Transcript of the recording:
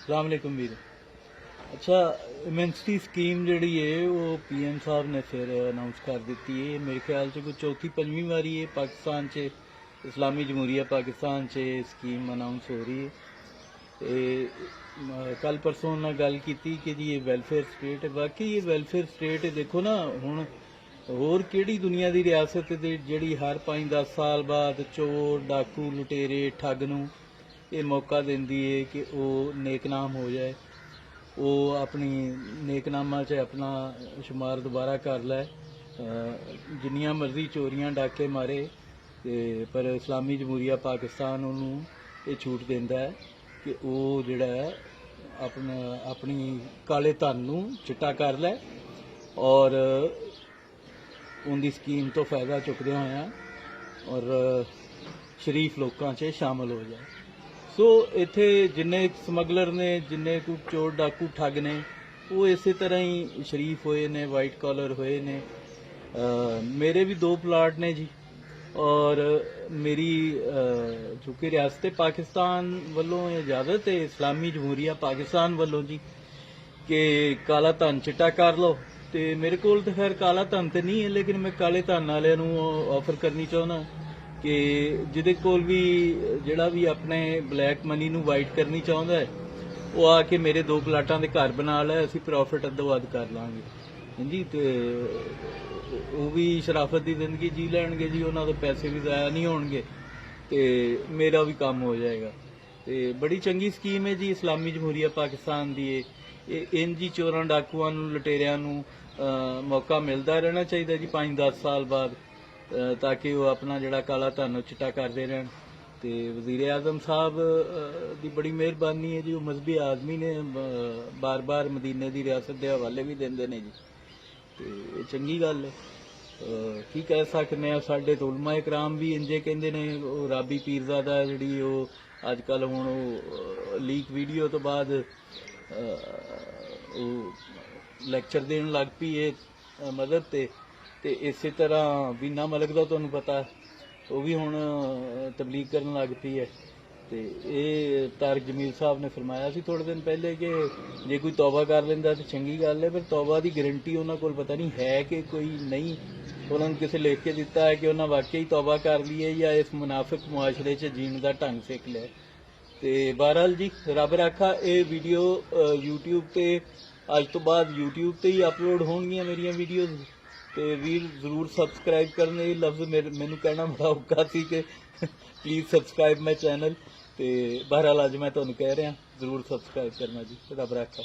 अस्सलाम वालेकुम वीर। अच्छा, इमेंसिटी स्कीम जिहड़ी है वो पीएम साहब ने फिर अनाउंस कर दी है। मेरे ख्याल से कोई चौथी पंजवीं बारी है पाकिस्तान च इस्लामी जमहूरिया पाकिस्तान च स्कीम अनाउंस हो रही है। कल परसों उन्होंने गल की कि जी ये वैलफेयर स्टेट है। वाकई ये वैलफेयर स्टेट है। देखो ना हुण होर किहड़ी दुनिया की रियासत जिहड़ी हर 5-10 साल बाद चोर डाकू लुटेरे ठग नूं ये मौका दिंदी है कि वो नेकनाम हो जाए, वो अपनी नेकनामा च अपना शुमार दोबारा कर लै। जिन्नियां मर्जी चोरियां डाके मारे पर इस्लामी जमहूरिया पाकिस्तान उन्होंने ये छूट देंदा है कि वो जिहड़ा है अपनी काले धन नूं चिट्टा कर लै और उनकी स्कीम तो फायदा चुकदे होया और शरीफ लोगों च शामिल हो जाए। सो इत्थे जिन्ने समगलर ने जिन्ने कोई चोर डाकू ठग ने वो इस तरह ही शरीफ होए ने, वाइट कॉलर होए ने। मेरे भी 2 प्लाट ने जी और मेरी चूँकि रियासत पाकिस्तान वालों इजाजत है इस्लामी जमहूरिया पाकिस्तान वालों जी कि काला धन चिट्टा कर लो। तो मेरे को तो खैर काला धन तो नहीं है, लेकिन मैं काले धन वाले ऑफर करनी चाहना कि जिहदे कोल भी जिहड़ा भी अपने ब्लैक मनी नूं वाइट करनी चाहुंदा है वो आके मेरे 2 प्लाटां दे घर बना लै, असीं प्रॉफिट अद्धो अध कर लांगे। जी तो वो भी शराफत की जिंदगी जी लैणगे जी, उन्हां दे पैसे भी ज़ाया नहीं होणगे ते मेरा भी काम हो जाएगा। तो बड़ी चंगी स्कीम है जी इस्लामी जमहूरिया पाकिस्तान की। इन जी चोरां डाकुआं नूं लुटेरियां नूं मौका मिलता रहना चाहिए जी 5-10 साल बाद, ताकि वो अपना जिहड़ा काला धन चिट्टा करते रहन। तो वज़ीर आज़म साहब की बड़ी मेहरबानी है जी, वो मजहबी आदमी ने बार बार मदीने की रियासत के हवाले भी देंदे ने जी। तो चंगी गल है। की कह सकते हैं, साडे तो उलमा इकराम भी इंजे कहंदे ने। राबी पीरज़ादा जिहड़ी वो अजकल हुण लीक वीडियो तो बाद लैक्चर देन लग पई है मदहब ते इस तरह बीना मलिक का तुहानूं पता वो भी हुण तबलीग करन लग पई है। तो ये तारिक जमील साहब ने फरमाया सी थोड़े दिन पहले कि जे कोई तौबा कर लेंदा तो चंगी गल है, पर तौबा की गारंटी उन्होंने कोल पता नहीं है कि कोई नहीं। उन्होंने किसी लिख के दिता है कि उन्हें वाकई तौबा कर ली है या इस मुनाफिक मुआशरे च जीण का ढंग सिख लिया। तो बहरहाल जी रब रखा ये वीडियो यूट्यूब ते अज तो बाद यूट्यूब ते ही अपलोड होणगियां मेरिया वीडियोज़। तो वीर जरूर सबसक्राइब करने लफ्ज़ मैनू कहना बड़ा औखा सी कि प्लीज़ सबसक्राइब माई चैनल। तो बहरहाल अज मैं तुहानूं कह रहा जरूर सबसक्राइब करना जी। रब रखा।